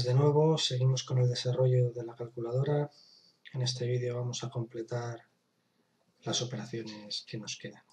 Buenas de nuevo, seguimos con el desarrollo de la calculadora. En este vídeo vamos a completar las operaciones que nos quedan.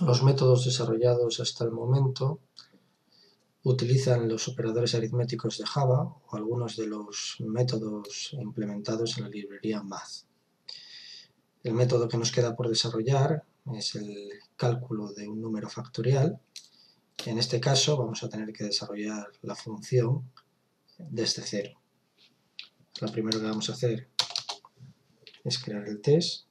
Los métodos desarrollados hasta el momento utilizan los operadores aritméticos de Java o algunos de los métodos implementados en la librería Math. El método que nos queda por desarrollar es el cálculo de un número factorial. En este caso vamos a tener que desarrollar la función desde cero. Lo primero que vamos a hacer es crear el test.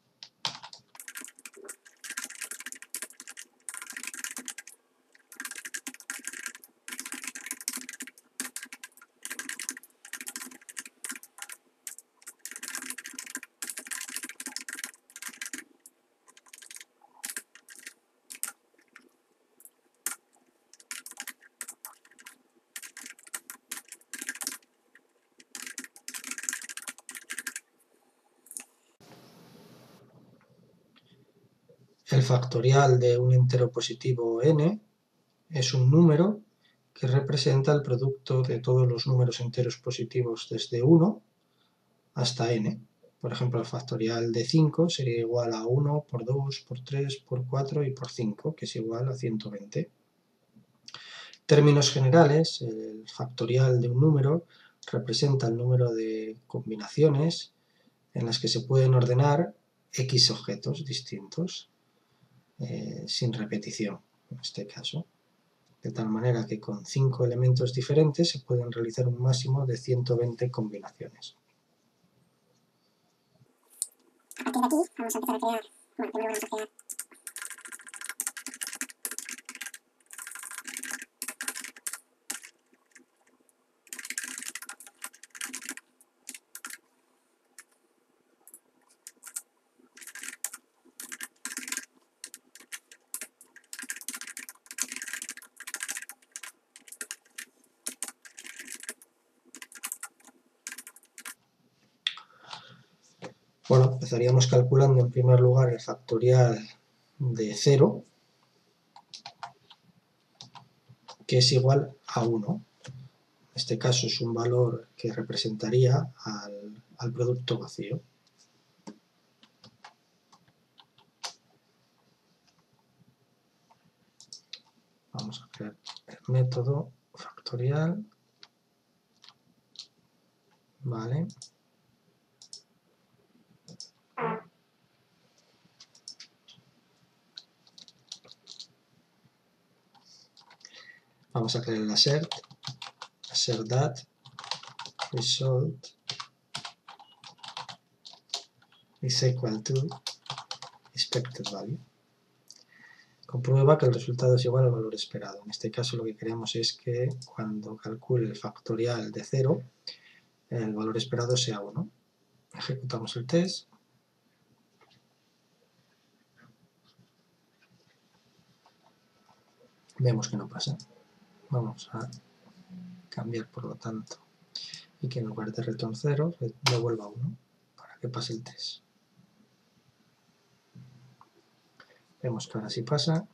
El factorial de un entero positivo n es un número que representa el producto de todos los números enteros positivos desde 1 hasta n. Por ejemplo, el factorial de 5 sería igual a 1 por 2, por 3, por 4 y por 5, que es igual a 120. En términos generales, el factorial de un número representa el número de combinaciones en las que se pueden ordenar x objetos distintos, sin repetición, en este caso. De tal manera que con 5 elementos diferentes se pueden realizar un máximo de 120 combinaciones. A partir de aquí vamos a empezar a crear, bueno, primero vamos a crear Bueno, empezaríamos calculando en primer lugar el factorial de 0, que es igual a 1. En este caso es un valor que representaría al producto vacío. Vamos a crear el método factorial. Vale. Vamos a crear el assert that result is equal to expected value. Comprueba que el resultado es igual al valor esperado. En este caso lo que queremos es que cuando calcule el factorial de 0, el valor esperado sea 1. Ejecutamos el test. Vemos que no pasa. Vamos a cambiar, por lo tanto, y que en lugar de return 0, devuelva 1 para que pase el test. Vemos que ahora sí pasa,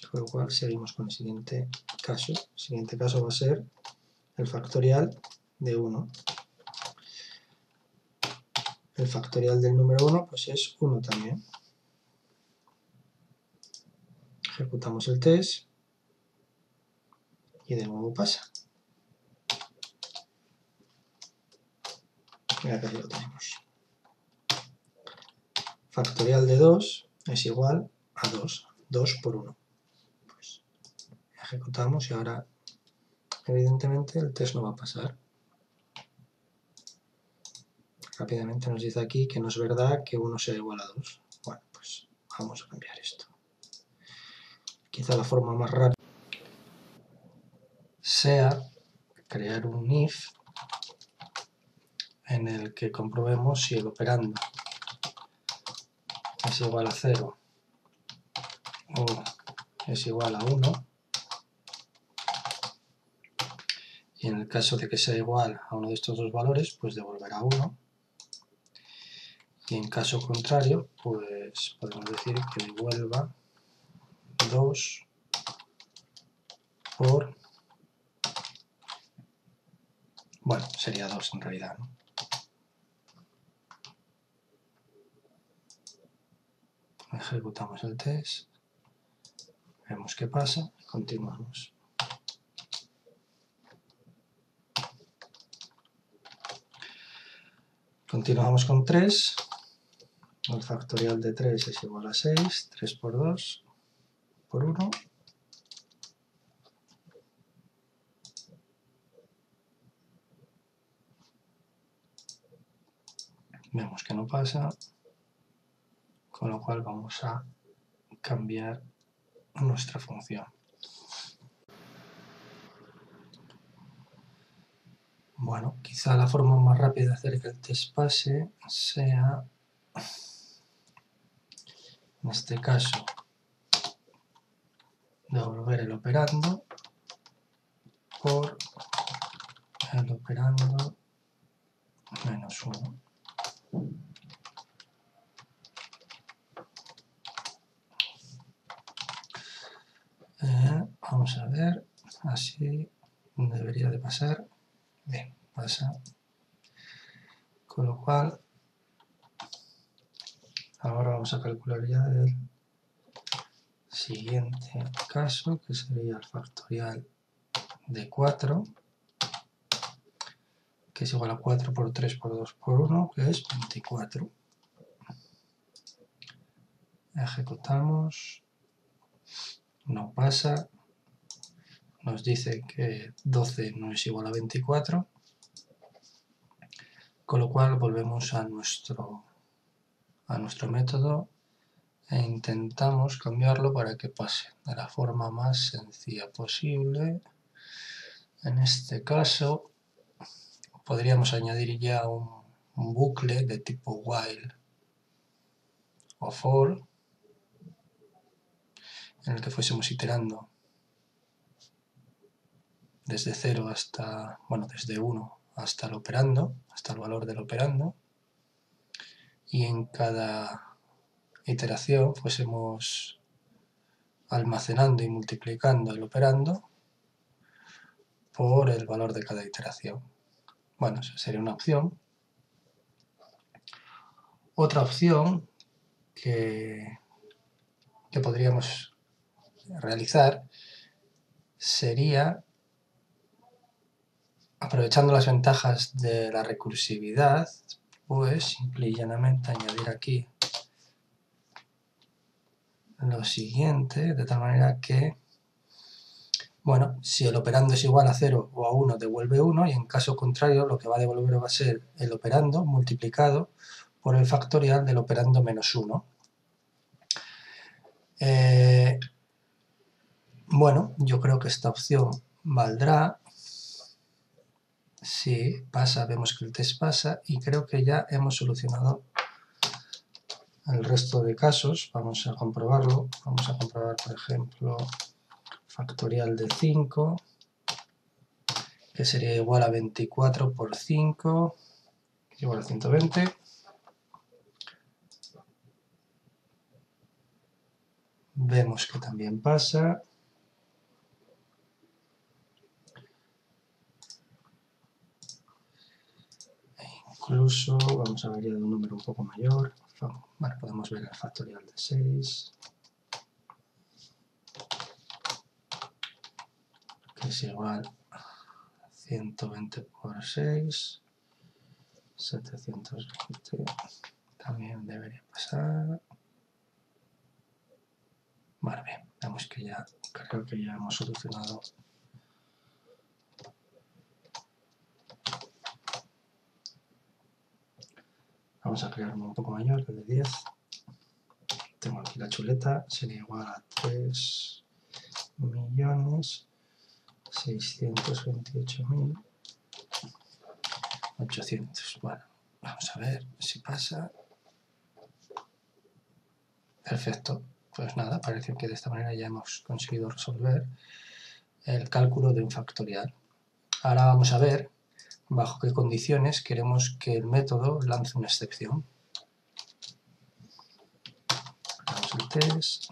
con lo cual seguimos con el siguiente caso. El siguiente caso va a ser el factorial de 1. El factorial del número 1 pues es 1 también. Ejecutamos el test y de nuevo pasa. Y acá lo tenemos. Factorial de 2 es igual a 2. 2 por 1. Pues ejecutamos y ahora evidentemente el test no va a pasar. Rápidamente nos dice aquí que no es verdad que 1 sea igual a 2. Bueno, pues vamos a cambiar esto. Quizá la forma más rápida sea crear un if en el que comprobemos si el operando es igual a 0 o es igual a 1, y en el caso de que sea igual a uno de estos dos valores, pues devolverá 1, y en caso contrario, pues podemos decir que devuelva 2 por... bueno, sería 2 en realidad, ¿no? Ejecutamos el test Vemos qué pasa y continuamos. Continuamos con 3. El factorial de 3 es igual a 6. 3 por 2 por 1. Vemos que no pasa, con lo cual vamos a cambiar nuestra función. Bueno, quizá la forma más rápida de hacer que el test pase sea, en este caso, devolver el operando por el operando menos 1. Vamos a ver, así debería de pasar. Bien, pasa. Con lo cual, ahora vamos a calcular ya el siguiente caso, que sería el factorial de 4, que es igual a 4 por 3 por 2 por 1, que es 24. Ejecutamos, no pasa, nos dice que 12 no es igual a 24, con lo cual volvemos a nuestro método e intentamos cambiarlo para que pase de la forma más sencilla posible. En este caso podríamos añadir ya un bucle de tipo while o for, en el que fuésemos iterando desde 0 hasta, bueno, desde 1 hasta el operando, hasta el valor del operando, y en cada iteración fuésemos almacenando y multiplicando el operando por el valor de cada iteración. Bueno, esa sería una opción. Otra opción que podríamos realizar sería, aprovechando las ventajas de la recursividad, pues simple y llanamente añadir aquí lo siguiente, de tal manera que, bueno, si el operando es igual a 0 o a 1, devuelve 1, y en caso contrario lo que va a devolver va a ser el operando multiplicado por el factorial del operando menos 1. Bueno, yo creo que esta opción valdrá. Si pasa, vemos que el test pasa, y creo que ya hemos solucionado el resto de casos. Vamos a comprobarlo. Vamos a comprobar, por ejemplo, factorial de 5, que sería igual a 24 por 5, que es igual a 120. Vemos que también pasa. E incluso, vamos a ver ya de un número un poco mayor. Bueno, podemos ver el factorial de 6, que es igual a 120 por 6, 720. También debería pasar. Bueno, bien, vemos que ya, creo que ya hemos solucionado. Vamos a crear uno un poco mayor, el de 10. Tengo aquí la chuleta, sería igual a 3.628.800. Bueno, vamos a ver si pasa. Perfecto. Pues nada, parece que de esta manera ya hemos conseguido resolver el cálculo de un factorial. Ahora vamos a ver bajo qué condiciones queremos que el método lance una excepción. Hagamos el test.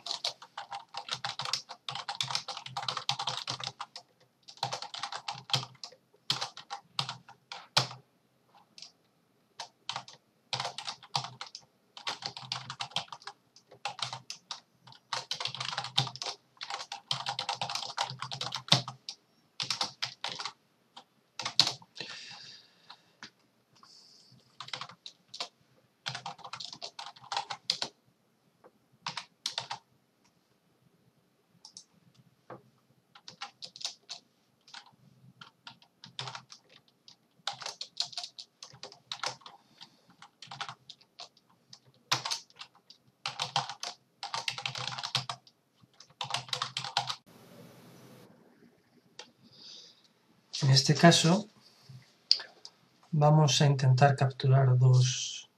En este caso vamos a intentar capturar dos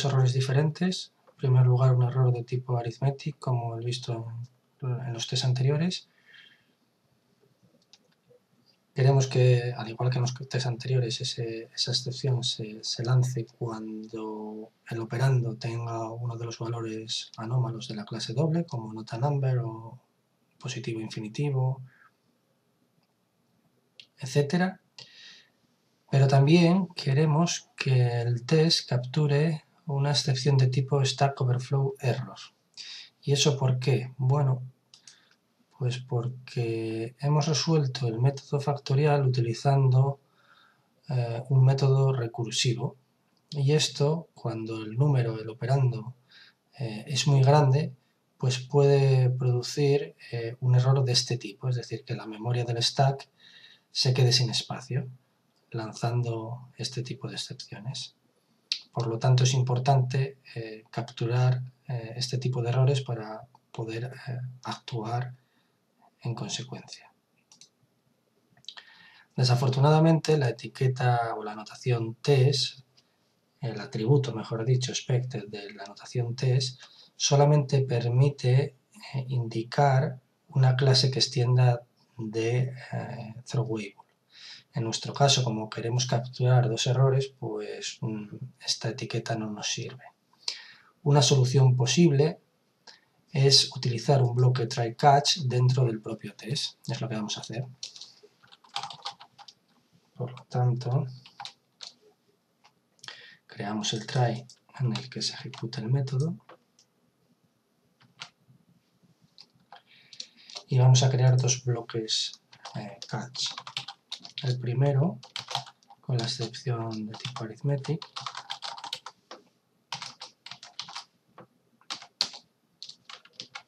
errores diferentes. En primer lugar, un error de tipo arithmetic, como he visto en los test anteriores. Queremos que, al igual que en los test anteriores, esa excepción se lance cuando el operando tenga uno de los valores anómalos de la clase doble, como nota number o positivo infinitivo, etc. Pero también queremos que el test capture una excepción de tipo Stack Overflow Error. ¿Y eso por qué? Bueno, pues porque hemos resuelto el método factorial utilizando un método recursivo. Y esto, cuando el número, el operando, es muy grande, pues puede producir un error de este tipo, es decir, que la memoria del stack se quede sin espacio, lanzando este tipo de excepciones. Por lo tanto, es importante capturar este tipo de errores para poder actuar en consecuencia. Desafortunadamente, la etiqueta o la notación TES, el atributo, mejor dicho, expected de la notación TES, solamente permite indicar una clase que extienda de throwable. En nuestro caso, como queremos capturar dos errores, pues esta etiqueta no nos sirve. Una solución posible es utilizar un bloque try-catch dentro del propio test. Es lo que vamos a hacer. Por lo tanto, creamos el try en el que se ejecuta el método y vamos a crear dos bloques catch. El primero con la excepción de tipo arithmetic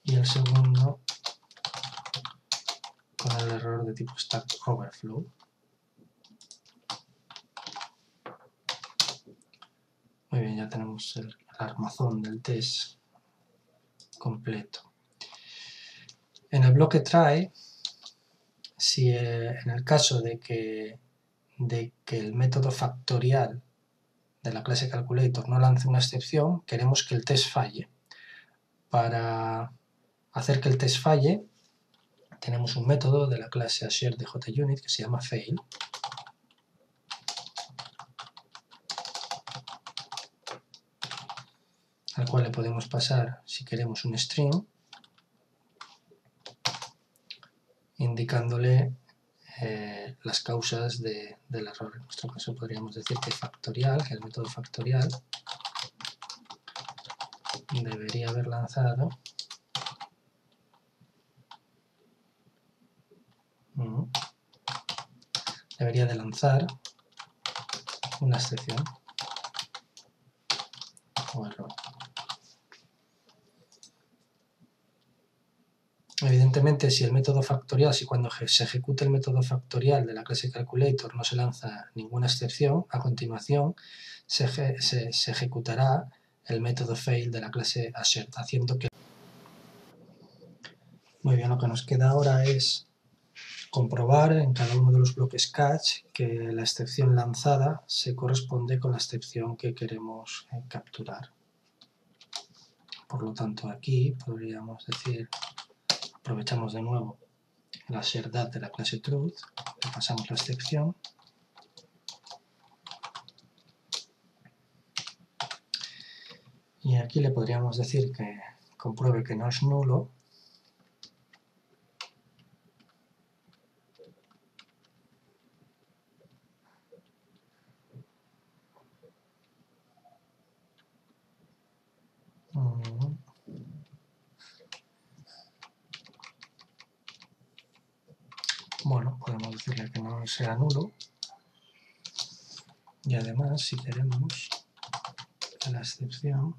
y el segundo con el error de tipo Stack Overflow. Muy bien, ya tenemos el armazón del test completo. En el bloque try, si en el caso de que el método factorial de la clase calculator no lance una excepción, queremos que el test falle. Para hacer que el test falle, tenemos un método de la clase asher de JUnit que se llama fail. Al cual le podemos pasar, si queremos, un string, indicándole las causas del error. En nuestro caso podríamos decir que factorial, que el método factorial debería haber lanzado debería de lanzar una excepción o error. Evidentemente, si el método factorial, si cuando se ejecute el método factorial de la clase calculator no se lanza ninguna excepción, a continuación se ejecutará el método fail de la clase assert, haciendo que... Muy bien, lo que nos queda ahora es comprobar en cada uno de los bloques catch que la excepción lanzada se corresponde con la excepción que queremos capturar. Por lo tanto, aquí podríamos decir, aprovechamos de nuevo la shareDat de la clase truth, le pasamos la excepción y aquí le podríamos decir que compruebe que no es nulo bueno, podemos decirle que no sea nulo y además si queremos que la excepción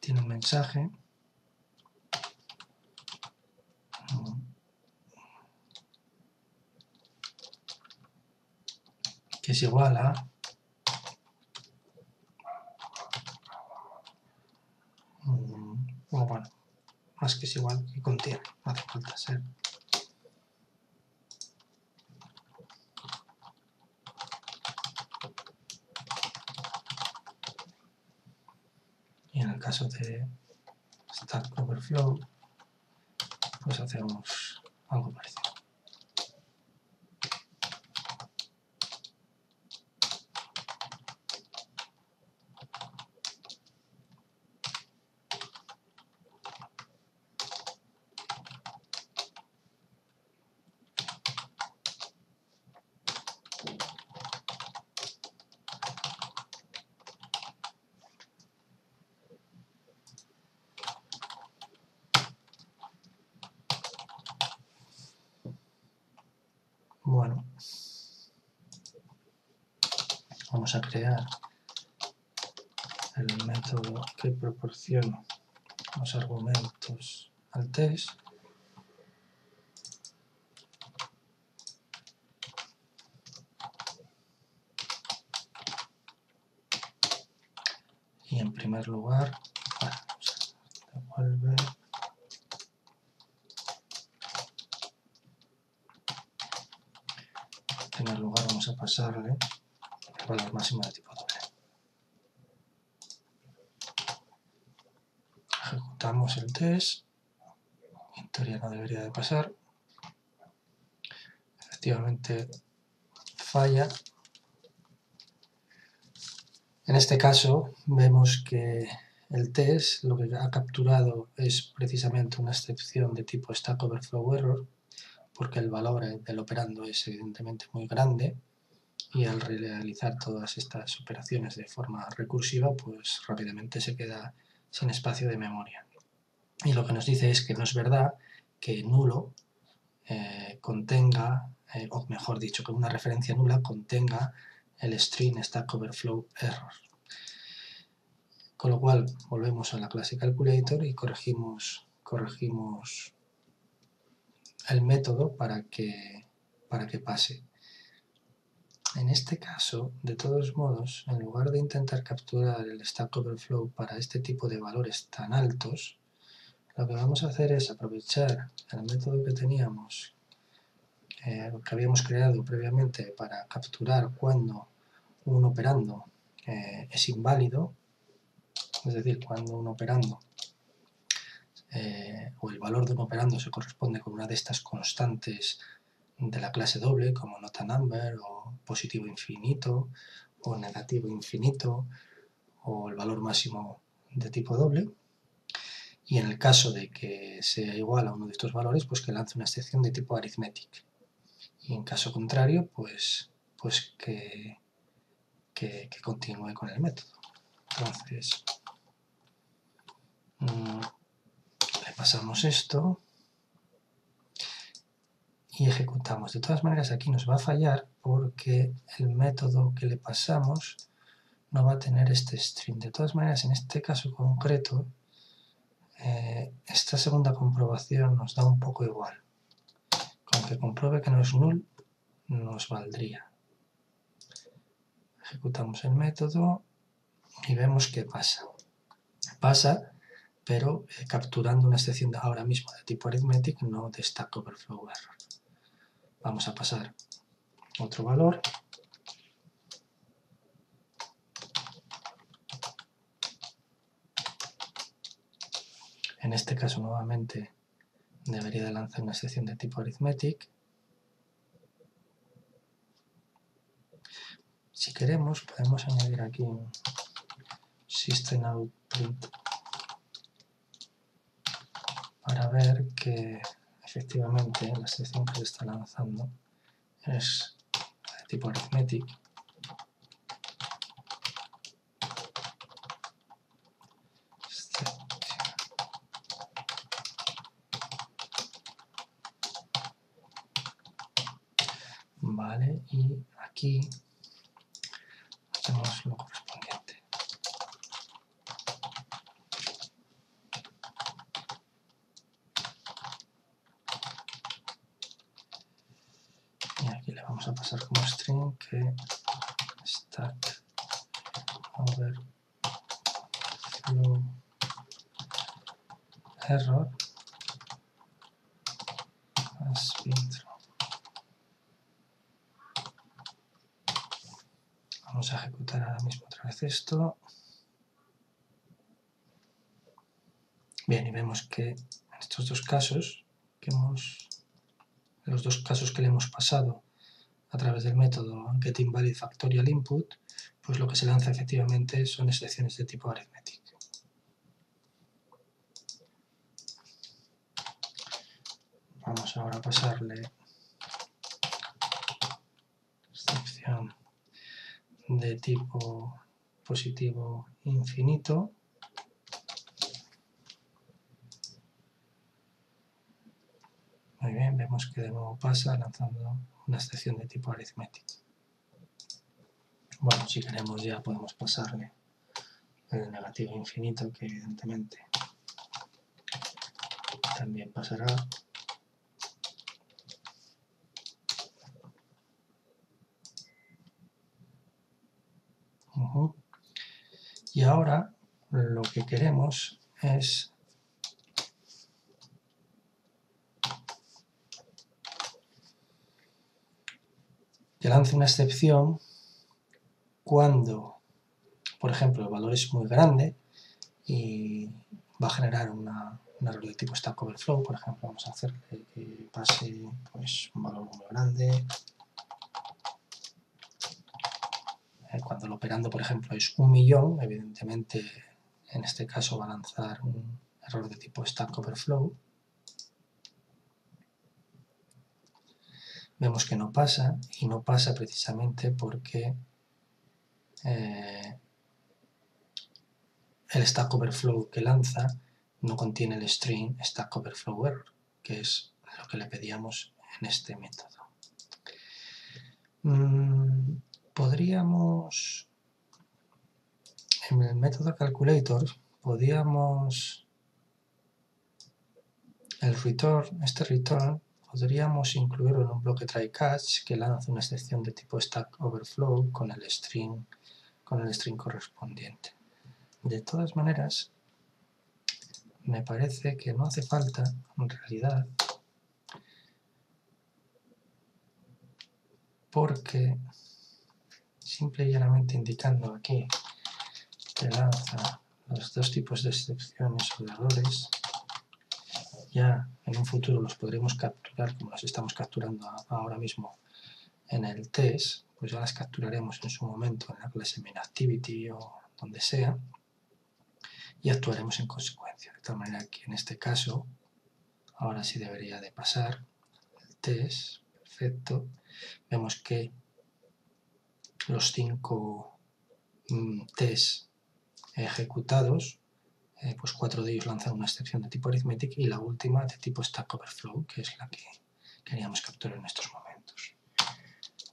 tiene un mensaje que es igual a bueno, más que es igual que contiene, no hace falta ser caso de Stack Overflow, pues hacemos algo parecido. Bueno, vamos a crear el método que proporciona los argumentos al test. Y en primer lugar, devuelve vamos a pasarle el valor máximo de tipo doble. Ejecutamos el test. En teoría no debería de pasar. Efectivamente falla. En este caso vemos que el test lo que ha capturado es precisamente una excepción de tipo Stack Overflow Error, porque el valor del operando es evidentemente muy grande y al realizar todas estas operaciones de forma recursiva, pues rápidamente se queda sin espacio de memoria. Y lo que nos dice es que no es verdad que nulo contenga, o mejor dicho, que una referencia nula contenga el string Stack Overflow Error. Con lo cual volvemos a la clase calculator y corregimos el método para que pase. En este caso, de todos modos, en lugar de intentar capturar el Stack Overflow para este tipo de valores tan altos, lo que vamos a hacer es aprovechar el método que teníamos, que habíamos creado previamente para capturar cuando un operando es inválido, es decir, cuando un operando o el valor de un operando se corresponde con una de estas constantes de la clase doble, como nota number, o positivo infinito, o negativo infinito, o el valor máximo de tipo doble. Y en el caso de que sea igual a uno de estos valores, pues que lance una excepción de tipo arithmetic. Y en caso contrario, pues que continúe con el método. Entonces, le pasamos esto y ejecutamos. De todas maneras, aquí nos va a fallar porque el método que le pasamos no va a tener este string. De todas maneras, en este caso concreto, esta segunda comprobación nos da un poco igual. Con que compruebe que no es null, nos valdría. Ejecutamos el método y vemos que pasa. Pasa, pero capturando una excepción de ahora mismo de tipo arithmetic, no de Stack Overflow Error. Vamos a pasar otro valor. En este caso, nuevamente, debería de lanzar una excepción de tipo arithmetic. Si queremos, podemos añadir aquí un system.out.print para ver que efectivamente la excepción que le está lanzando es de tipo arithmetic. Vale, y aquí hacemos lo correspondiente. Y aquí le vamos a pasar como string que Stack Overflow Error has been thrown. Vamos a ejecutar ahora mismo otra vez esto. Bien, y vemos que en estos dos casos, los dos casos que le hemos pasado a través del método getInvalidFactorialInput, pues lo que se lanza efectivamente son excepciones de tipo arithmetic. Vamos ahora a pasarle excepción de tipo positivo infinito. Muy bien, vemos que de nuevo pasa lanzando una excepción de tipo arithmetic. Bueno, si queremos ya podemos pasarle el negativo infinito, que evidentemente también pasará. Y ahora lo que queremos es que lance una excepción cuando, por ejemplo, el valor es muy grande y va a generar un error de tipo Stack Overflow. Por ejemplo, vamos a hacerle que pase pues, un valor muy grande. Cuando el operando, por ejemplo, es 1.000.000, evidentemente en este caso va a lanzar un error de tipo Stack Overflow. Vemos que no pasa, y no pasa precisamente porque el Stack Overflow que lanza no contiene el string Stack Overflow Error, que es lo que le pedíamos en este método. Podríamos, en el método calculator, este return, podríamos incluirlo en un bloque try catch que lanza una excepción de tipo Stack Overflow con el string correspondiente. De todas maneras, me parece que no hace falta, en realidad, porque simple y llanamente indicando aquí que lanza los dos tipos de excepciones o de errores, ya en un futuro los podremos capturar como los estamos capturando ahora mismo en el test, pues ya las capturaremos en su momento en la clase MainActivity o donde sea, y actuaremos en consecuencia. De tal manera que en este caso, ahora sí debería de pasar el test, perfecto. Vemos que los 5 tests ejecutados, pues 4 de ellos lanzan una excepción de tipo arithmetic y la última de tipo Stack Overflow, que es la que queríamos capturar en estos momentos.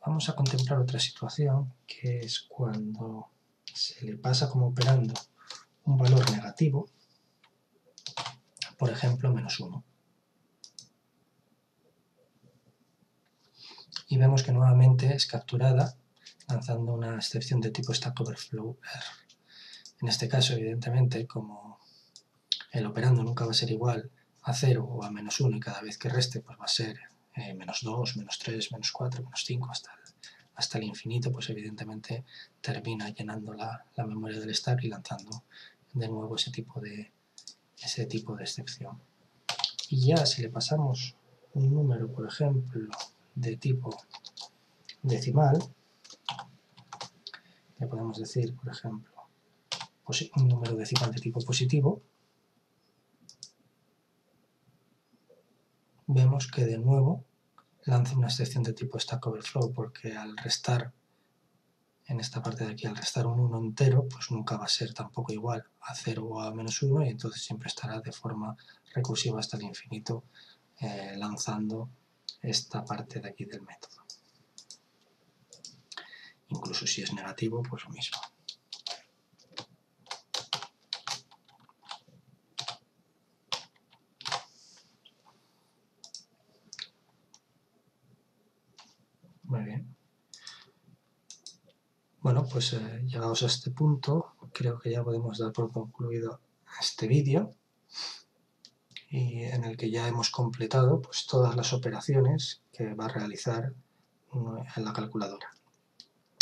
Vamos a contemplar otra situación, que es cuando se le pasa como operando un valor negativo, por ejemplo, -1. Y vemos que nuevamente es capturada lanzando una excepción de tipo Stack Overflow Error. En este caso, evidentemente, como el operando nunca va a ser igual a 0 o a -1 y cada vez que reste pues va a ser -2, -3, -4, -5 hasta el infinito, pues evidentemente termina llenando la memoria del stack y lanzando de nuevo ese tipo de excepción. Y ya si le pasamos un número, por ejemplo, de tipo decimal, le podemos decir, por ejemplo, un número decimal de tipo positivo, vemos que de nuevo lanza una excepción de tipo Stack Overflow, porque al restar, en esta parte de aquí, al restar un 1 entero, pues nunca va a ser tampoco igual a 0 o a -1, y entonces siempre estará de forma recursiva hasta el infinito, lanzando esta parte de aquí del método. Incluso si es negativo, pues lo mismo. Muy bien. Bueno, pues llegados a este punto, creo que ya podemos dar por concluido este vídeo, y en el que ya hemos completado pues, todas las operaciones que va a realizar en la calculadora.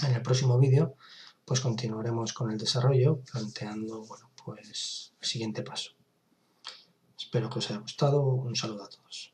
En el próximo vídeo pues continuaremos con el desarrollo planteando bueno, pues, el siguiente paso. Espero que os haya gustado. Un saludo a todos.